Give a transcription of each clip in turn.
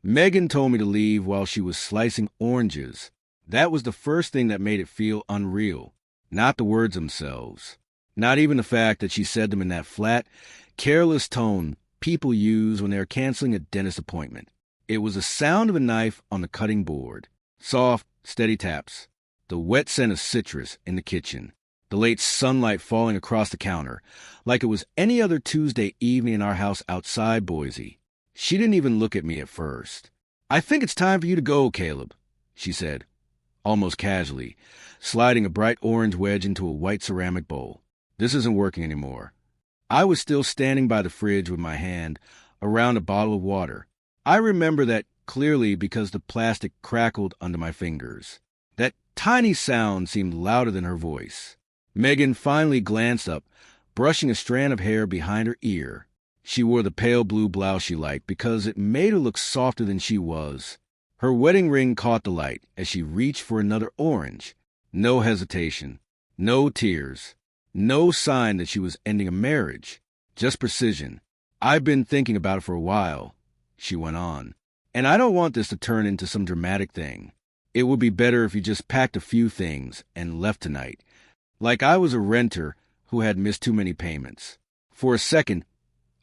Megan told me to leave while she was slicing oranges. That was the first thing that made it feel unreal. Not the words themselves. Not even the fact that she said them in that flat, careless tone people use when they are canceling a dentist appointment. It was the sound of a knife on the cutting board. Soft, steady taps. The wet scent of citrus in the kitchen. The late sunlight falling across the counter, like it was any other Tuesday evening in our house outside Boise. She didn't even look at me at first. "I think it's time for you to go, Caleb," she said, almost casually, sliding a bright orange wedge into a white ceramic bowl. "This isn't working anymore." I was still standing by the fridge with my hand around a bottle of water. I remember that clearly because the plastic crackled under my fingers. That tiny sound seemed louder than her voice. Megan finally glanced up, brushing a strand of hair behind her ear. She wore the pale blue blouse she liked because it made her look softer than she was. Her wedding ring caught the light as she reached for another orange. No hesitation. No tears. No sign that she was ending a marriage. Just precision. "I've been thinking about it for a while," she went on. "And I don't want this to turn into some dramatic thing. It would be better if you just packed a few things and left tonight. Like I was a renter who had missed too many payments." For a second,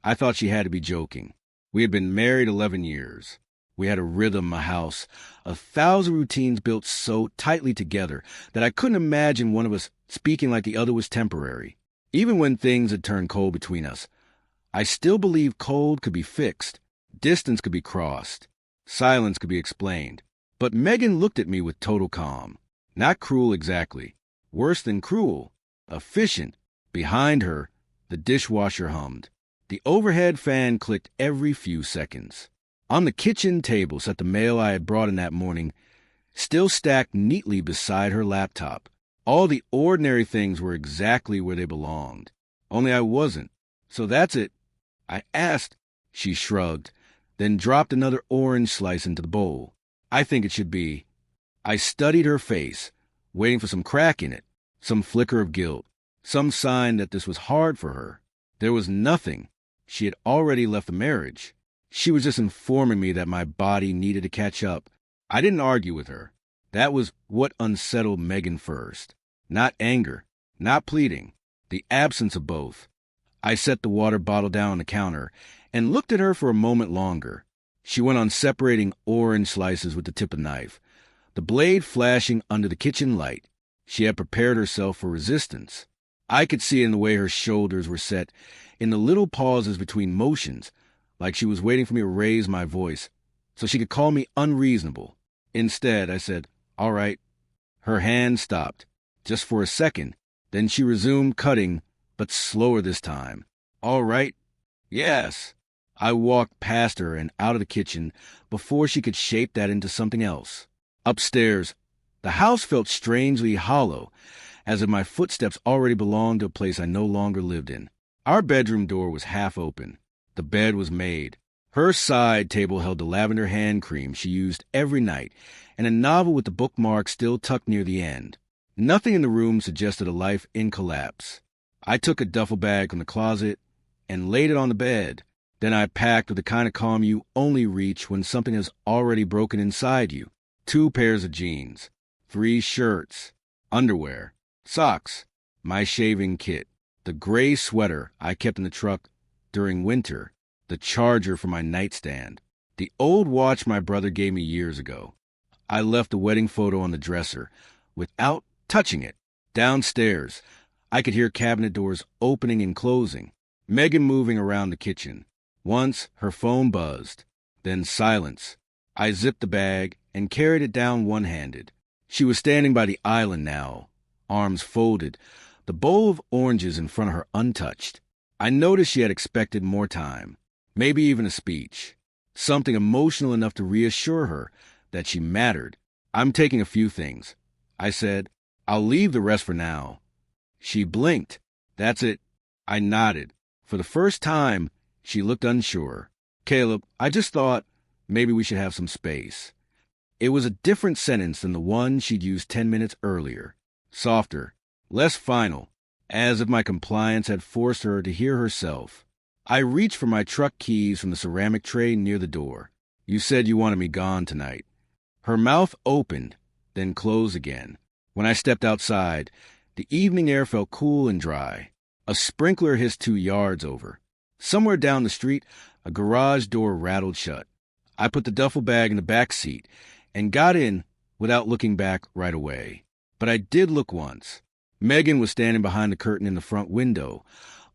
I thought she had to be joking. We had been married 11 years. We had a rhythm, a house, 1,000 routines built so tightly together that I couldn't imagine one of us speaking like the other was temporary. Even when things had turned cold between us, I still believed cold could be fixed, distance could be crossed, silence could be explained. But Megan looked at me with total calm. Not cruel exactly. Worse than cruel. Efficient. Behind her, the dishwasher hummed. The overhead fan clicked every few seconds. On the kitchen table sat the mail I had brought in that morning, still stacked neatly beside her laptop. All the ordinary things were exactly where they belonged. Only I wasn't. "So that's it?" I asked. She shrugged, then dropped another orange slice into the bowl. "I think it should be." I studied her face, waiting for some crack in it, some flicker of guilt, some sign that this was hard for her. There was nothing. She had already left the marriage. She was just informing me that my body needed to catch up. I didn't argue with her. That was what unsettled Megan first. Not anger, not pleading, the absence of both. I set the water bottle down on the counter and looked at her for a moment longer. She went on separating orange slices with the tip of the knife, the blade flashing under the kitchen light. She had prepared herself for resistance. I could see it in the way her shoulders were set, in the little pauses between motions, like she was waiting for me to raise my voice so she could call me unreasonable. Instead, I said, "All right." Her hand stopped, just for a second. Then she resumed cutting, but slower this time. "All right?" "Yes." I walked past her and out of the kitchen before she could shape that into something else. Upstairs, the house felt strangely hollow, as if my footsteps already belonged to a place I no longer lived in. Our bedroom door was half open. The bed was made. Her side table held the lavender hand cream she used every night, and a novel with the bookmark still tucked near the end. Nothing in the room suggested a life in collapse. I took a duffel bag from the closet and laid it on the bed. Then I packed with the kind of calm you only reach when something has already broken inside you. 2 pairs of jeans, 3 shirts, underwear, socks, my shaving kit, the gray sweater I kept in the truck during winter, the charger for my nightstand, the old watch my brother gave me years ago. I left the wedding photo on the dresser without touching it. Downstairs, I could hear cabinet doors opening and closing, Megan moving around the kitchen. Once, her phone buzzed, then silence. I zipped the bag and carried it down one-handed. She was standing by the island now, arms folded, the bowl of oranges in front of her untouched. I noticed she had expected more time, maybe even a speech, something emotional enough to reassure her that she mattered. "I'm taking a few things," I said. "I'll leave the rest for now." She blinked. "That's it." I nodded. For the first time, she looked unsure. "Caleb, I just thought maybe we should have some space." It was a different sentence than the one she'd used 10 minutes earlier. Softer, less final, as if my compliance had forced her to hear herself. I reached for my truck keys from the ceramic tray near the door. You said you wanted me gone tonight." Her mouth opened, then closed again. When I stepped outside, the evening air felt cool and dry. A sprinkler hissed 2 yards over. Somewhere down the street, a garage door rattled shut. I put the duffel bag in the back seat and got in without looking back right away. But I did look once. Megan was standing behind the curtain in the front window,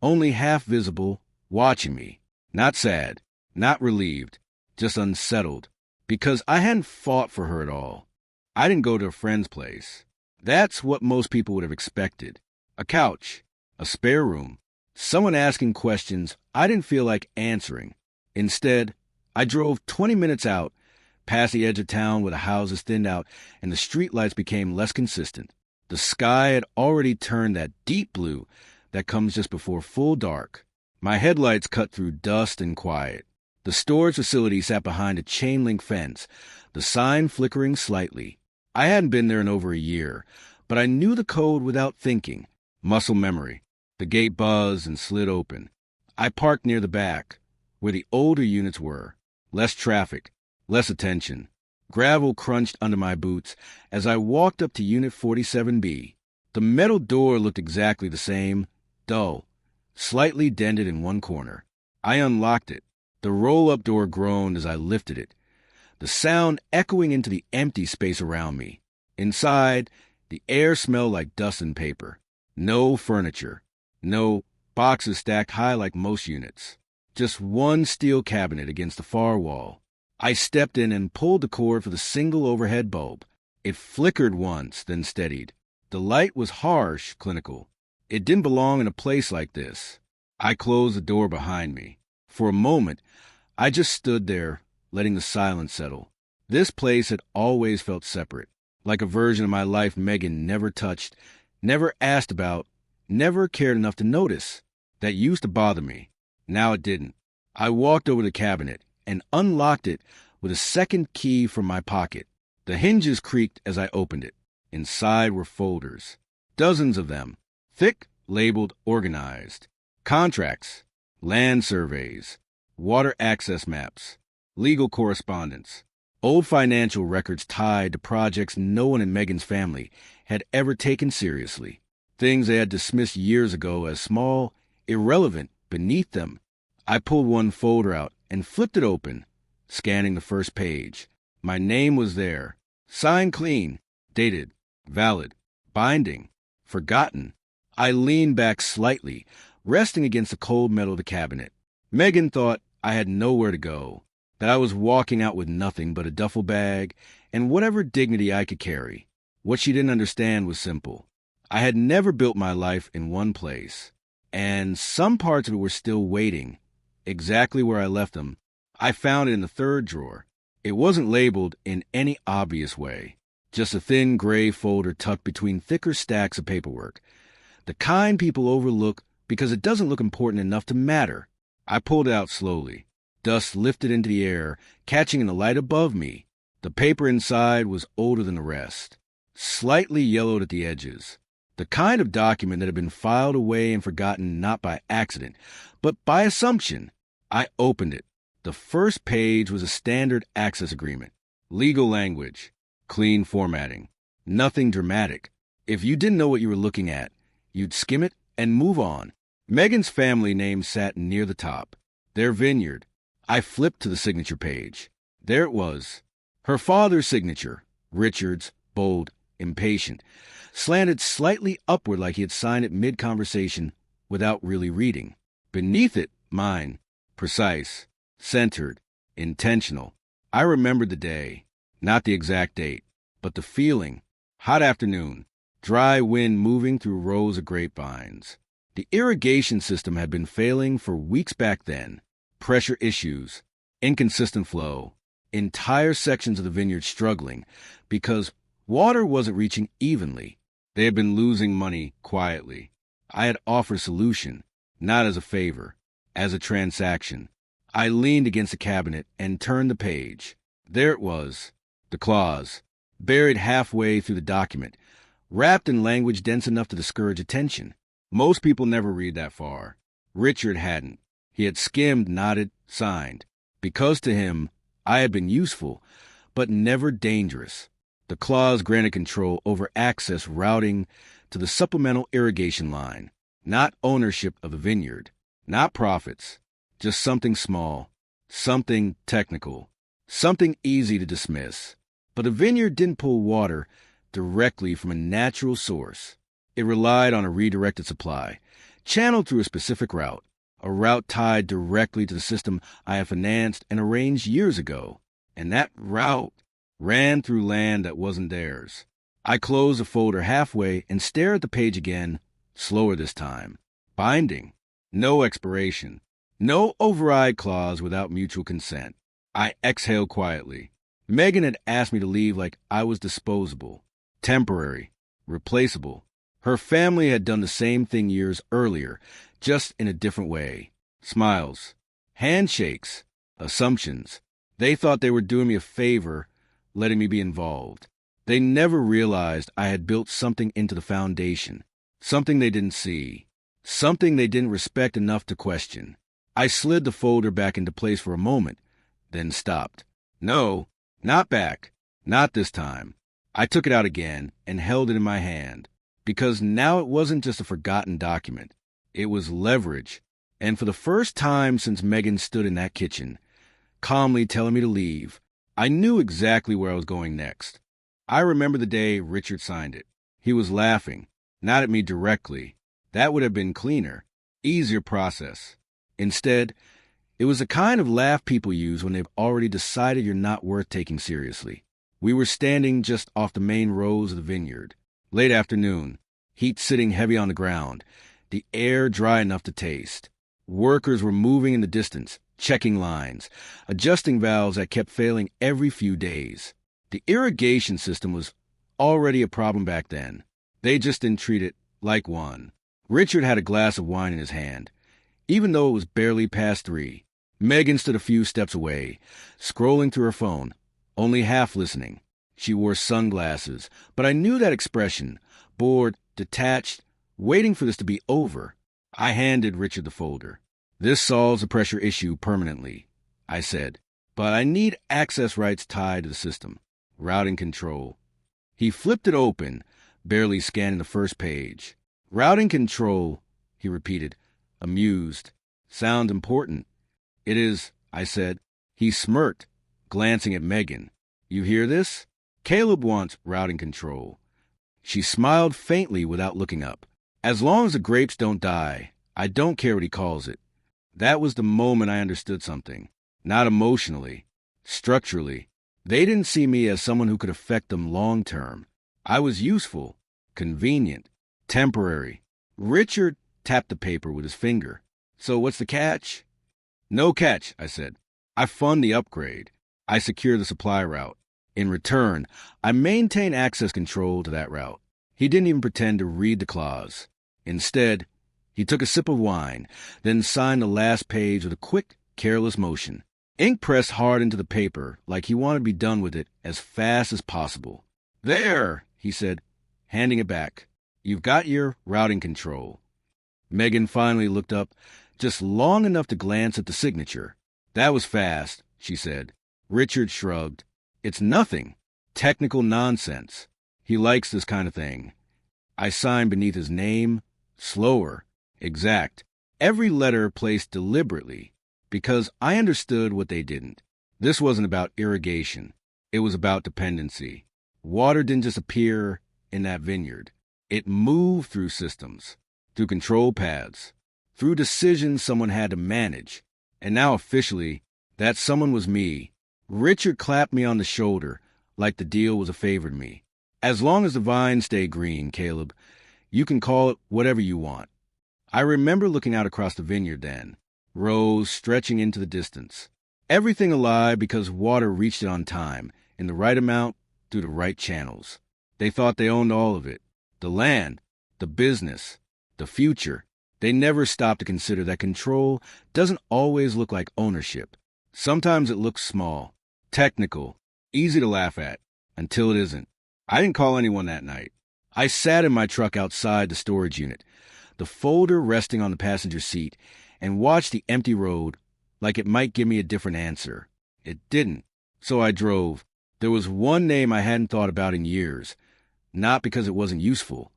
only half visible, watching me. Not sad, not relieved, just unsettled, because I hadn't fought for her at all. I didn't go to a friend's place. That's what most people would have expected. A couch, a spare room, someone asking questions I didn't feel like answering. Instead, I drove 20 minutes out, past the edge of town where the houses thinned out and the streetlights became less consistent. The sky had already turned that deep blue that comes just before full dark. My headlights cut through dust and quiet. The storage facility sat behind a chain-link fence, the sign flickering slightly. I hadn't been there in over a year, but I knew the code without thinking. Muscle memory. The gate buzzed and slid open. I parked near the back, where the older units were. Less traffic, less attention. Gravel crunched under my boots as I walked up to Unit 47B. The metal door looked exactly the same, dull, slightly dented in one corner. I unlocked it. The roll-up door groaned as I lifted it, the sound echoing into the empty space around me. Inside, the air smelled like dust and paper. No furniture. No boxes stacked high like most units. Just one steel cabinet against the far wall. I stepped in and pulled the cord for the single overhead bulb. It flickered once, then steadied. The light was harsh, clinical. It didn't belong in a place like this. I closed the door behind me. For a moment, I just stood there, letting the silence settle. This place had always felt separate, like a version of my life Megan never touched, never asked about, never cared enough to notice. That used to bother me. Now it didn't. I walked over to the cabinet and unlocked it with a second key from my pocket. The hinges creaked as I opened it. Inside were folders. Dozens of them. Thick, labeled, organized. Contracts. Land surveys. Water access maps. Legal correspondence. Old financial records tied to projects no one in Megan's family had ever taken seriously. Things they had dismissed years ago as small, irrelevant beneath them. I pulled one folder out and flipped it open, scanning the first page. My name was there. Signed clean. Dated. Valid. Binding. Forgotten. I leaned back slightly, resting against the cold metal of the cabinet. Megan thought I had nowhere to go, that I was walking out with nothing but a duffel bag and whatever dignity I could carry. What she didn't understand was simple. I had never built my life in one place, and some parts of it were still waiting, exactly where I left them. I found it in the third drawer. It wasn't labeled in any obvious way, just a thin gray folder tucked between thicker stacks of paperwork. The kind people overlook because it doesn't look important enough to matter. I pulled it out slowly. Dust lifted into the air, catching in the light above me. The paper inside was older than the rest, slightly yellowed at the edges. The kind of document that had been filed away and forgotten not by accident, but by assumption. I opened it. The first page was a standard access agreement. Legal language. Clean formatting. Nothing dramatic. If you didn't know what you were looking at, you'd skim it and move on. Megan's family name sat near the top. Their vineyard. I flipped to the signature page. There it was. Her father's signature. Richards, bold, impatient. Slanted slightly upward like he had signed it mid-conversation without really reading. Beneath it, mine. Precise. Centered. Intentional. I remembered the day. Not the exact date, but the feeling. Hot afternoon. Dry wind moving through rows of grapevines. The irrigation system had been failing for weeks back then. Pressure issues. Inconsistent flow. Entire sections of the vineyard struggling because water wasn't reaching evenly. They had been losing money quietly. I had offered a solution, not as a favor, as a transaction. I leaned against the cabinet and turned the page. There it was, the clause, buried halfway through the document, wrapped in language dense enough to discourage attention. Most people never read that far. Richard hadn't. He had skimmed, nodded, signed, because to him, I had been useful, but never dangerous. The clause granted control over access routing to the supplemental irrigation line, not ownership of the vineyard, not profits, just something small, something technical, something easy to dismiss. But a vineyard didn't pull water directly from a natural source. It relied on a redirected supply, channeled through a specific route, a route tied directly to the system I had financed and arranged years ago. And that route ran through land that wasn't theirs. I closed the folder halfway and stared at the page again, slower this time. Binding. No expiration. No override clause without mutual consent. I exhaled quietly. Megan had asked me to leave like I was disposable, temporary, replaceable. Her family had done the same thing years earlier, just in a different way. Smiles, handshakes, assumptions. They thought they were doing me a favor, letting me be involved. They never realized I had built something into the foundation, something they didn't see, something they didn't respect enough to question. I slid the folder back into place for a moment, then stopped. No, not back. Not this time. I took it out again and held it in my hand, because now it wasn't just a forgotten document. It was leverage. And for the first time since Megan stood in that kitchen, calmly telling me to leave, I knew exactly where I was going next. I remember the day Richard signed it. He was laughing, not at me directly. That would have been cleaner, easier process. Instead, it was the kind of laugh people use when they've already decided you're not worth taking seriously. We were standing just off the main rows of the vineyard. Late afternoon, heat sitting heavy on the ground, the air dry enough to taste. Workers were moving in the distance, checking lines, adjusting valves that kept failing every few days. The irrigation system was already a problem back then. They just didn't treat it like one. Richard had a glass of wine in his hand, even though it was barely past 3. Megan stood a few steps away, scrolling through her phone, only half listening. She wore sunglasses, but I knew that expression, bored, detached, waiting for this to be over. I handed Richard the folder. This solves the pressure issue permanently, I said, but I need access rights tied to the system. Routing control. He flipped it open, barely scanning the first page. Routing control, he repeated, amused. Sound important. It is, I said. He smirked, glancing at Megan. You hear this? Caleb wants routing control. She smiled faintly without looking up. As long as the grapes don't die, I don't care what he calls it. That was the moment I understood something. Not emotionally, structurally. They didn't see me as someone who could affect them long term. I was useful, convenient, temporary. Richard tapped the paper with his finger. So what's the catch? No catch, I said. I fund the upgrade. I secure the supply route. In return, I maintain access control to that route. He didn't even pretend to read the clause. Instead, he took a sip of wine, then signed the last page with a quick, careless motion. Ink pressed hard into the paper like he wanted to be done with it as fast as possible. There, he said, handing it back. You've got your routing control. Megan finally looked up, just long enough to glance at the signature. That was fast, she said. Richard shrugged. It's nothing. Technical nonsense. He likes this kind of thing. I signed beneath his name, slower, exact, every letter placed deliberately, because I understood what they didn't. This wasn't about irrigation. It was about dependency. Water didn't just appear in that vineyard. It moved through systems, through control paths, through decisions someone had to manage. And now officially, that someone was me. Richard clapped me on the shoulder like the deal was a favor to me. As long as the vines stay green, Caleb, you can call it whatever you want. I remember looking out across the vineyard then, rows stretching into the distance. Everything alive because water reached it on time, in the right amount, through the right channels. They thought they owned all of it. The land, the business, the future. They never stopped to consider that control doesn't always look like ownership. Sometimes it looks small, technical, easy to laugh at, until it isn't. I didn't call anyone that night. I sat in my truck outside the storage unit, the folder resting on the passenger seat, and watched the empty road like it might give me a different answer. It didn't. So I drove. There was one name I hadn't thought about in years, not because it wasn't useful,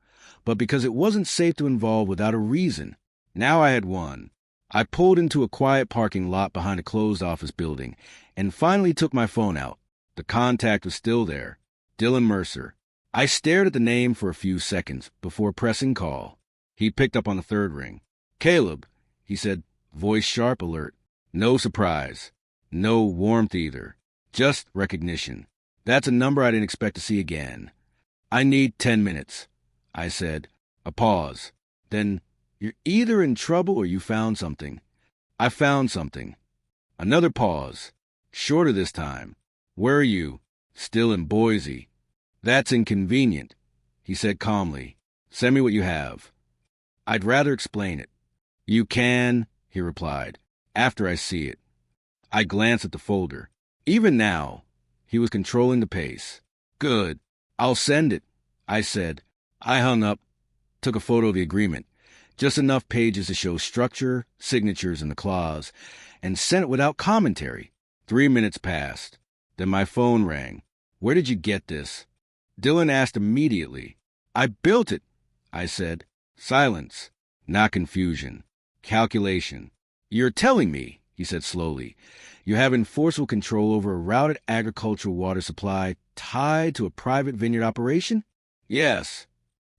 but because it wasn't safe to involve without a reason. Now I had one. I pulled into a quiet parking lot behind a closed office building and finally took my phone out. The contact was still there. Dylan Mercer. I stared at the name for a few seconds before pressing call. He picked up on the third ring. "Caleb," he said, voice sharp, alert. No surprise. No warmth either. Just recognition. That's a number I didn't expect to see again. "I need 10 minutes," I said. A pause. Then, "You're either in trouble or you found something." "I found something." Another pause. Shorter this time. "Where are you?" "Still in Boise." "That's inconvenient," he said calmly. "Send me what you have." "I'd rather explain it." "You can," he replied, "after I see it." I glanced at the folder. Even now, he was controlling the pace. "Good. I'll send it," I said. I hung up, took a photo of the agreement, just enough pages to show structure, signatures, and the clause, and sent it without commentary. 3 minutes passed. Then my phone rang. "Where did you get this?" Dylan asked immediately. "I built it," I said. Silence, not confusion. Calculation. "You're telling me," he said slowly, "you have enforceable control over a routed agricultural water supply tied to a private vineyard operation?" "Yes."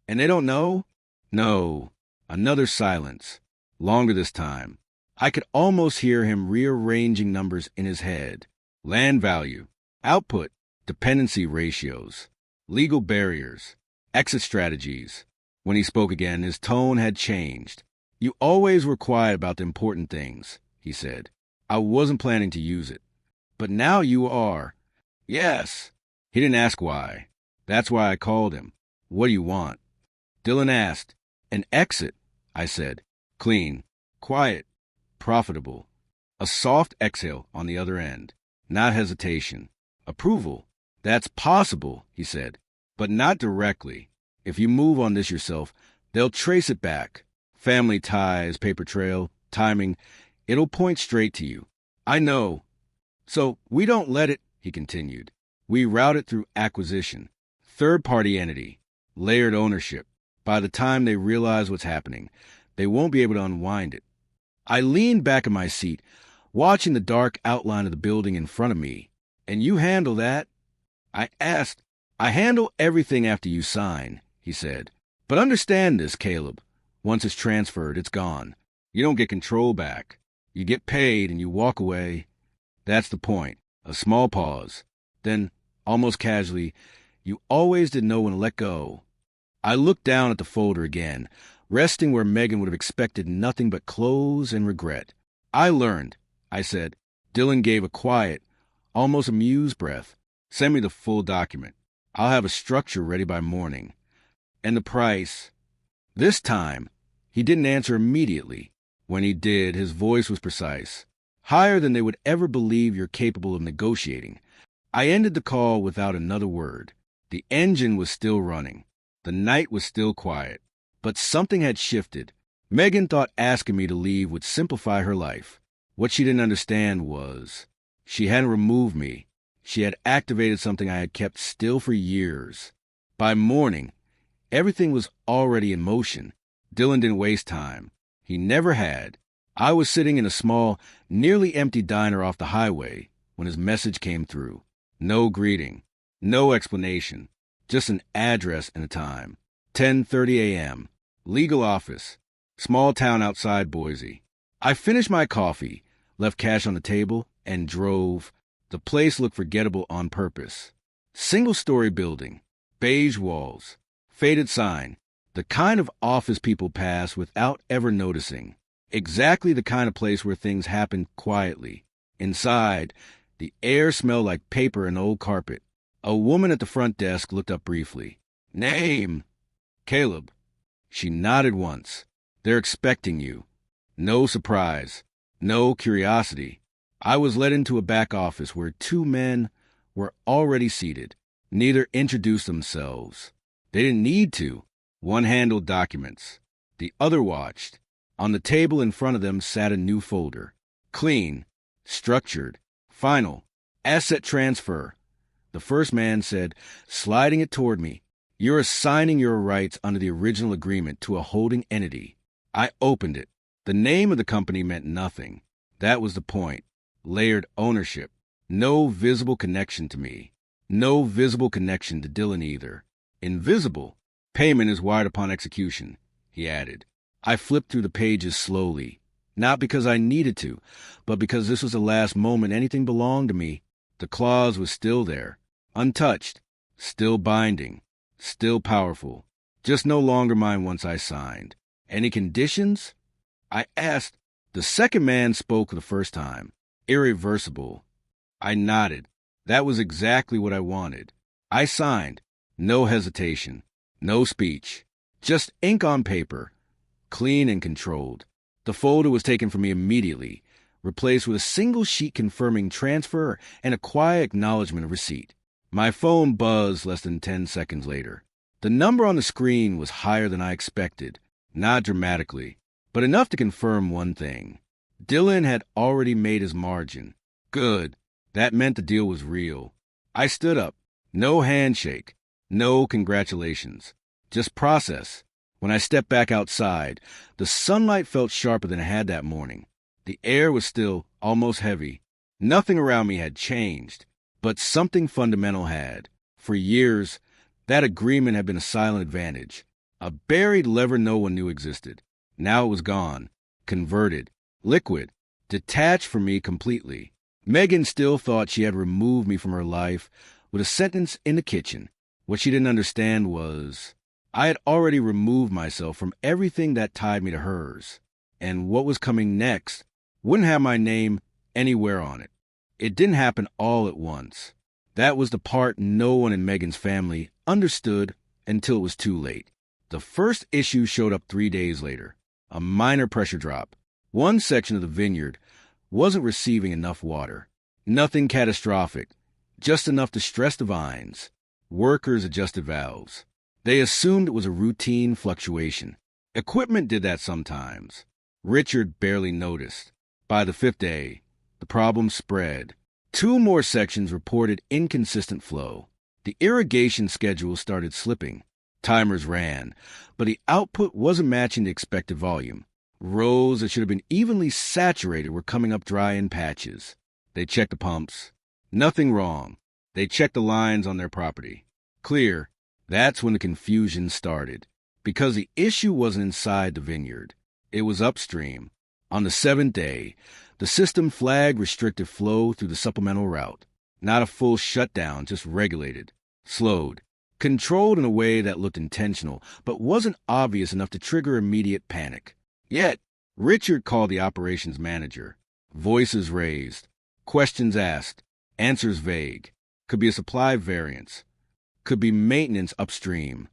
"And they don't know?" "No." Another silence. Longer this time. I could almost hear him rearranging numbers in his head. Land value, output, dependency ratios, legal barriers, exit strategies. When he spoke again, his tone had changed. "You always were quiet about the important things," he said. "I wasn't planning to use it. But now you are." "Yes." He didn't ask why. That's why I called him. "What do you want?" Dylan asked. "An exit," I said. "Clean, quiet, profitable." A soft exhale on the other end. Not hesitation. Approval. "That's possible," he said, "but not directly. If you move on this yourself, they'll trace it back. Family ties, paper trail, timing. It'll point straight to you." "I know." "So we don't let it," he continued. "We route it through acquisition. Third-party entity. Layered ownership. By the time they realize what's happening, they won't be able to unwind it." I leaned back in my seat, watching the dark outline of the building in front of me. "And you handle that?" I asked. "I handle everything after you sign," he said. "But understand this, Caleb. Once it's transferred, it's gone. You don't get control back. You get paid and you walk away." "That's the point." A small pause. Then, almost casually, "You always did know when to let go." I looked down at the folder again, resting where Megan would have expected nothing but clothes and regret. "I learned," I said. Dylan gave a quiet, almost amused breath. "Send me the full document. I'll have a structure ready by morning." "And the price?" This time, he didn't answer immediately. When he did, his voice was precise. "Higher than they would ever believe you're capable of negotiating." I ended the call without another word. The engine was still running. The night was still quiet. But something had shifted. Megan thought asking me to leave would simplify her life. What she didn't understand was she hadn't removed me. She had activated something I had kept still for years. By morning, everything was already in motion. Dylan didn't waste time. He never had. I was sitting in a small, nearly empty diner off the highway when his message came through. No greeting. No explanation. Just an address and a time. 10:30 a.m. Legal office. Small town outside Boise. I finished my coffee, left cash on the table, and drove. The place looked forgettable on purpose. Single-story building. Beige walls. Faded sign. The kind of office people pass without ever noticing. Exactly the kind of place where things happen quietly. Inside, the air smelled like paper and old carpet. A woman at the front desk looked up briefly. "Name?" "Caleb." She nodded once. "They're expecting you." No surprise. No curiosity. I was led into a back office where two men were already seated. Neither introduced themselves. They didn't need to. One handled documents. The other watched. On the table in front of them sat a new folder. Clean. Structured. Final. Asset transfer, the first man said, sliding it toward me. You're assigning your rights under the original agreement to a holding entity. I opened it. The name of the company meant nothing. That was the point. Layered ownership. No visible connection to me. No visible connection to Dylan either. Invisible. Payment is wired upon execution, he added. I flipped through the pages slowly. Not because I needed to, but because this was the last moment anything belonged to me. The clause was still there, untouched, still binding, still powerful, just no longer mine once I signed. Any conditions? I asked. The second man spoke the first time. Irreversible. I nodded. That was exactly what I wanted. I signed. No hesitation. No speech. Just ink on paper. Clean and controlled. The folder was taken from me immediately, replaced with a single sheet confirming transfer and a quiet acknowledgement of receipt. My phone buzzed less than 10 seconds later. The number on the screen was higher than I expected, not dramatically, but enough to confirm one thing. Dylan had already made his margin. Good. That meant the deal was real. I stood up. No handshake. No congratulations. Just process. When I stepped back outside, the sunlight felt sharper than it had that morning. The air was still almost heavy. Nothing around me had changed, but something fundamental had. For years, that agreement had been a silent advantage, a buried lever no one knew existed. Now it was gone, converted, liquid, detached from me completely. Megan still thought she had removed me from her life with a sentence in the kitchen. What she didn't understand was I had already removed myself from everything that tied me to hers, and what was coming next wouldn't have my name anywhere on it. It didn't happen all at once. That was the part no one in Megan's family understood until it was too late. The first issue showed up 3 days later, a minor pressure drop. One section of the vineyard wasn't receiving enough water. Nothing catastrophic, just enough to stress the vines. Workers adjusted valves. They assumed it was a routine fluctuation. Equipment did that sometimes. Richard barely noticed. By the 5th day, the problem spread. 2 more sections reported inconsistent flow. The irrigation schedule started slipping. Timers ran, but the output wasn't matching the expected volume. Rows that should have been evenly saturated were coming up dry in patches. They checked the pumps. Nothing wrong. They checked the lines on their property. Clear. That's when the confusion started. Because the issue wasn't inside the vineyard. It was upstream. On the 7th day, the system flagged restricted flow through the supplemental route. Not a full shutdown, just regulated. Slowed. Controlled in a way that looked intentional, but wasn't obvious enough to trigger immediate panic. Yet, Richard called the operations manager. Voices raised. Questions asked. Answers vague. Could be a supply variance. Could be maintenance upstream.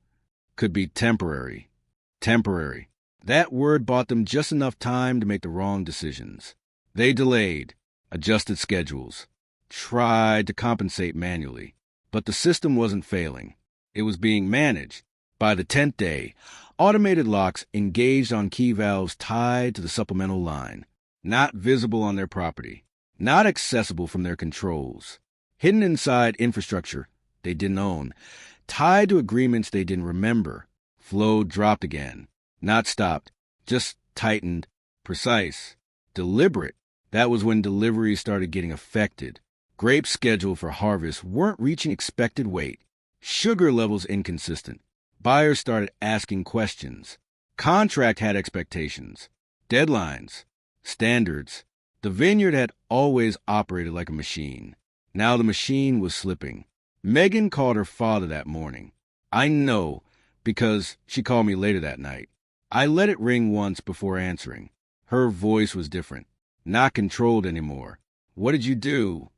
Could be temporary. Temporary. That word bought them just enough time to make the wrong decisions. They delayed, adjusted schedules, tried to compensate manually. But the system wasn't failing. It was being managed. By the 10th day, automated locks engaged on key valves tied to the supplemental line, not visible on their property, not accessible from their controls, hidden inside infrastructure they didn't own, tied to agreements they didn't remember. Flow dropped again. Not stopped, just tightened, precise, deliberate. That was when deliveries started getting affected. Grapes scheduled for harvest weren't reaching expected weight. Sugar levels inconsistent. Buyers started asking questions. Contract had expectations, deadlines, standards. The vineyard had always operated like a machine. Now the machine was slipping. Megan called her father that morning. I know, because she called me later that night. I let it ring once before answering. Her voice was different, not controlled anymore. What did you do?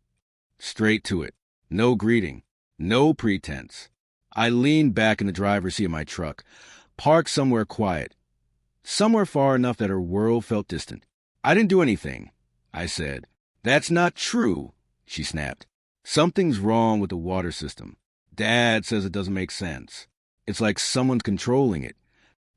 Straight to it. No greeting. No pretense. I leaned back in the driver's seat of my truck, parked somewhere quiet, somewhere far enough that her world felt distant. I didn't do anything, I said. That's not true, she snapped. Something's wrong with the water system. Dad says it doesn't make sense. It's like someone's controlling it.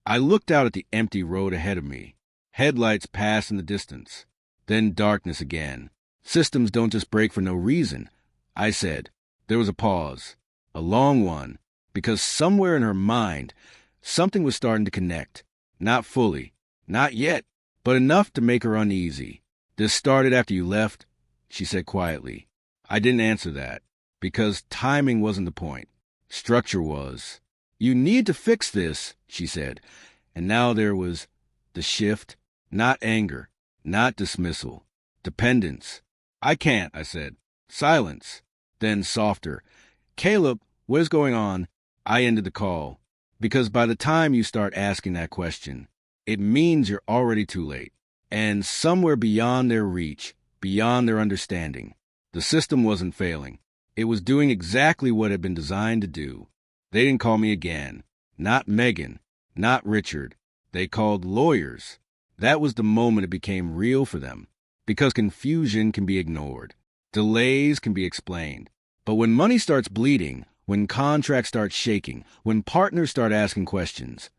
I looked out at the empty road ahead of me. Headlights passed in the distance. Then darkness again. Systems don't just break for no reason. I said. There was a pause, a long one, because somewhere in her mind, something was starting to connect. Not fully, not yet, but enough to make her uneasy. This started after you left, she said quietly. I didn't answer that, because timing wasn't the point. Structure was. You need to fix this, she said. And now there was the shift, not anger, not dismissal, dependence. I can't, I said. Silence. Then softer. Caleb, what is going on? I ended the call. Because by the time you start asking that question, it means you're already too late. And somewhere beyond their reach, beyond their understanding, the system wasn't failing. It was doing exactly what it had been designed to do. They didn't call me again. Not Megan. Not Richard. They called lawyers. That was the moment it became real for them. Because confusion can be ignored. Delays can be explained. But when money starts bleeding, when contracts start shaking, when partners start asking questions,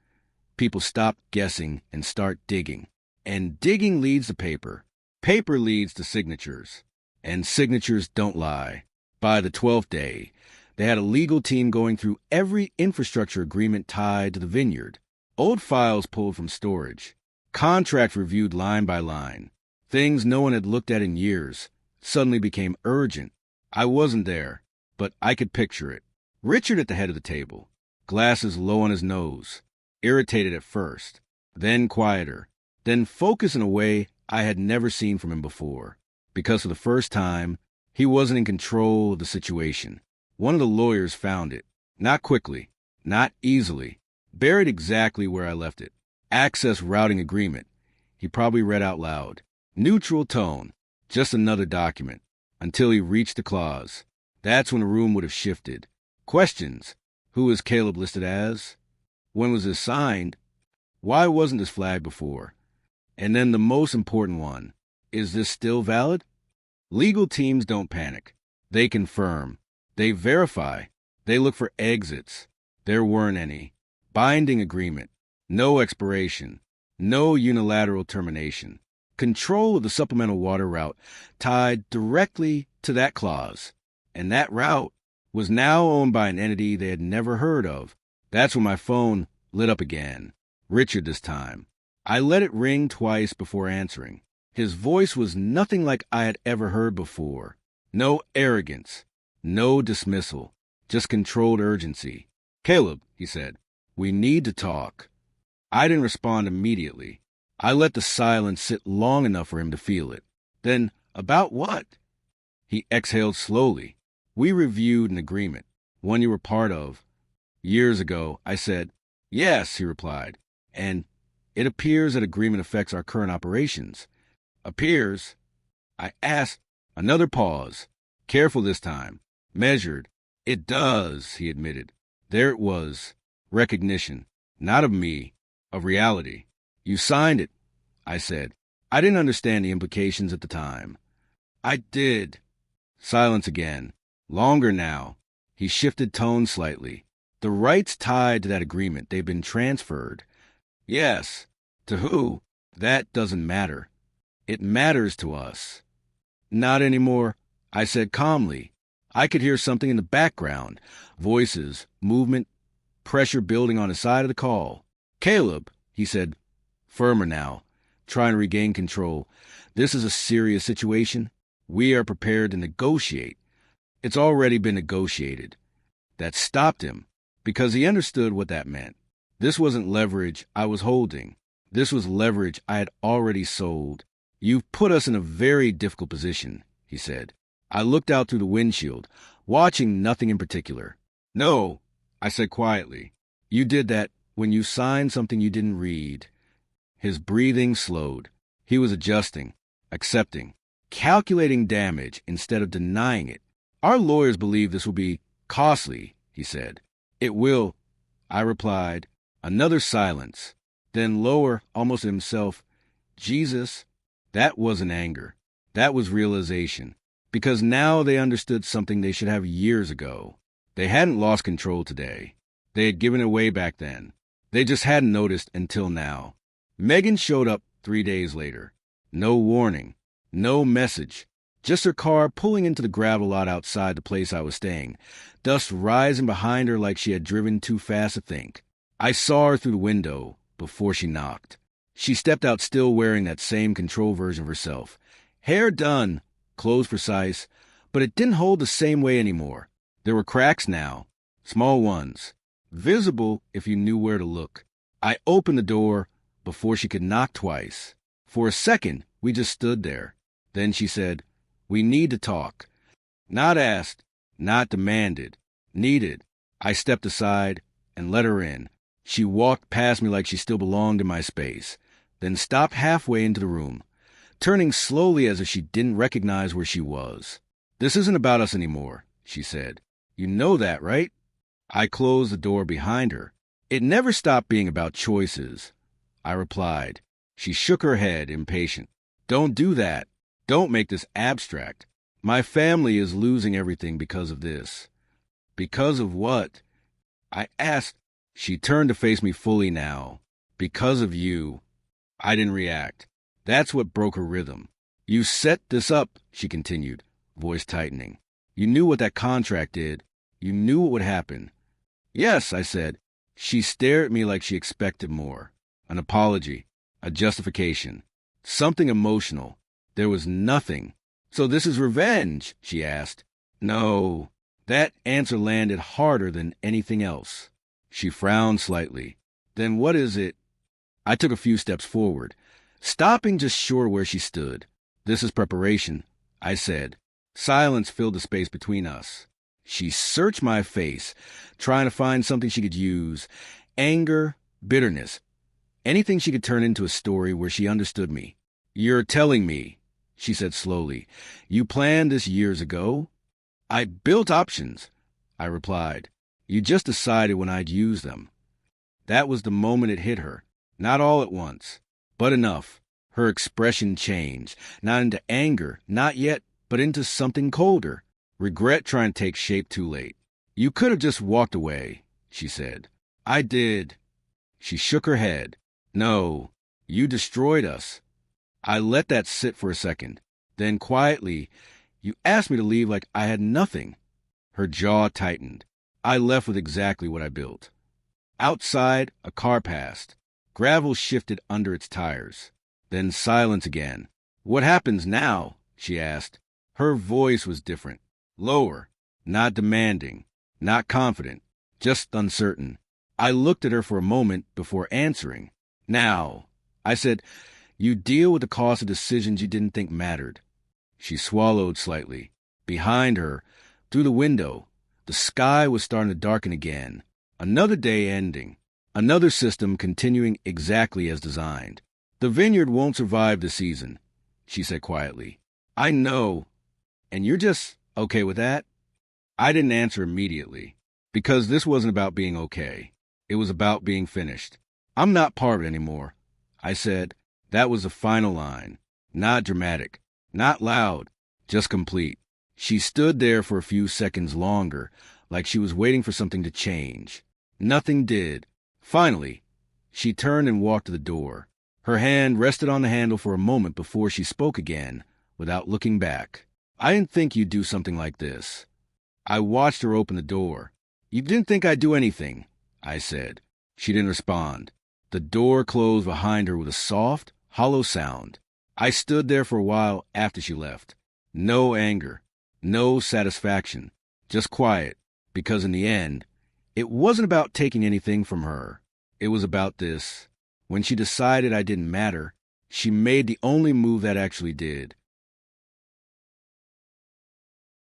people stop guessing and start digging. And digging leads to paper. Paper leads to signatures. And signatures don't lie. By the 12th day, they had a legal team going through every infrastructure agreement tied to the vineyard. Old files pulled from storage. Contracts reviewed line by line. Things no one had looked at in years suddenly became urgent. I wasn't there, but I could picture it. Richard at the head of the table, glasses low on his nose, irritated at first, then quieter, then focused in a way I had never seen from him before. Because for the first time, he wasn't in control of the situation. One of the lawyers found it. Not quickly, not easily. Buried exactly where I left it. Access routing agreement. He probably read out loud. Neutral tone. Just another document. Until he reached the clause. That's when the room would have shifted. Questions. Who is Caleb listed as? When was this signed? Why wasn't this flagged before? And then the most important one. Is this still valid? Legal teams don't panic. They confirm. They verify. They look for exits. There weren't any. Binding agreement. No expiration. No unilateral termination. Control of the supplemental water route tied directly to that clause. And that route was now owned by an entity they had never heard of. That's when my phone lit up again. Richard this time. I let it ring twice before answering. His voice was nothing like I had ever heard before. No arrogance. No dismissal. Just controlled urgency. Caleb, he said, we need to talk. I didn't respond immediately. I let the silence sit long enough for him to feel it. Then, about what? He exhaled slowly. We reviewed an agreement, one you were part of. Years ago, I said, yes, he replied. And it appears that agreement affects our current operations. Appears? I asked. Another pause. Careful this time. Measured. It does, he admitted. There it was. Recognition. Not of me. Of reality. You signed it, I said. I didn't understand the implications at the time. I did. Silence again. Longer now. He shifted tone slightly. The rights tied to that agreement, they've been transferred. Yes. To who? That doesn't matter. It matters to us. Not anymore, I said calmly. I could hear something in the background. Voices, movement, pressure building on the side of the call. Caleb, he said, firmer now, trying to regain control. This is a serious situation. We are prepared to negotiate. It's already been negotiated. That stopped him, because he understood what that meant. This wasn't leverage I was holding. This was leverage I had already sold. You've put us in a very difficult position, he said. I looked out through the windshield, watching nothing in particular. No, I said quietly. You did that when you signed something you didn't read. His breathing slowed. He was adjusting, accepting, calculating damage instead of denying it. Our lawyers believe this will be costly, he said. It will, I replied. Another silence. Then lower, almost to himself, Jesus. That wasn't anger. That was realization. Because now they understood something they should have years ago. They hadn't lost control today. They had given it away back then. They just hadn't noticed until now. Megan showed up 3 days later. No warning. No message. Just her car pulling into the gravel lot outside the place I was staying, dust rising behind her like she had driven too fast to think. I saw her through the window before she knocked. She stepped out still wearing that same control version of herself. Hair done, clothes precise, but it didn't hold the same way anymore. There were cracks now, small ones, visible if you knew where to look. I opened the door before she could knock twice. For a second, we just stood there. Then she said, "We need to talk." Not asked, not demanded, needed. I stepped aside and let her in. She walked past me like she still belonged in my space, then stopped halfway into the room, turning slowly as if she didn't recognize where she was. "This isn't about us anymore," she said. "You know that, right?" I closed the door behind her. "It never stopped being about choices," I replied. She shook her head, impatient. "Don't do that. Don't make this abstract. My family is losing everything because of this." "Because of what?" I asked. She turned to face me fully now. "Because of you." I didn't react. That's what broke her rhythm. "You set this up," she continued, voice tightening. "You knew what that contract did. You knew what would happen." "Yes," I said. She stared at me like she expected more. An apology, a justification, something emotional. There was nothing. "So this is revenge?" she asked. "No." That answer landed harder than anything else. She frowned slightly. "Then what is it?" I took a few steps forward, stopping just short where she stood. "This is preparation," I said. Silence filled the space between us. She searched my face, trying to find something she could use. Anger, bitterness, anything she could turn into a story where she understood me. "You're telling me," she said slowly, "you planned this years ago?" "I built options," I replied. "You just decided when I'd use them." That was the moment it hit her. Not all at once, but enough. Her expression changed, not into anger, not yet, but into something colder. Regret trying to take shape too late. "You could have just walked away," she said. "I did." She shook her head. "No, you destroyed us." I let that sit for a second. Then quietly, "You asked me to leave like I had nothing." Her jaw tightened. I left with exactly what I built. Outside, a car passed. Gravel shifted under its tires. Then silence again. "What happens now?" she asked. Her voice was different. Lower. Not demanding. Not confident. Just uncertain. I looked at her for a moment before answering. "Now," I said, "you deal with the cost of decisions you didn't think mattered." She swallowed slightly. Behind her, through the window, the sky was starting to darken again. Another day ending. Another system continuing exactly as designed. "The vineyard won't survive the season," she said quietly. "I know. And you're just okay with that?" I didn't answer immediately, because this wasn't about being okay. It was about being finished. "I'm not part of it anymore," I said. That was the final line. Not dramatic. Not loud. Just complete. She stood there for a few seconds longer, like she was waiting for something to change. Nothing did. Finally, she turned and walked to the door. Her hand rested on the handle for a moment before she spoke again, without looking back. "I didn't think you'd do something like this." I watched her open the door. "You didn't think I'd do anything," I said. She didn't respond. The door closed behind her with a soft, hollow sound. I stood there for a while after she left. No anger, no satisfaction, just quiet, because in the end, it wasn't about taking anything from her. It was about this. When she decided I didn't matter, she made the only move that actually did.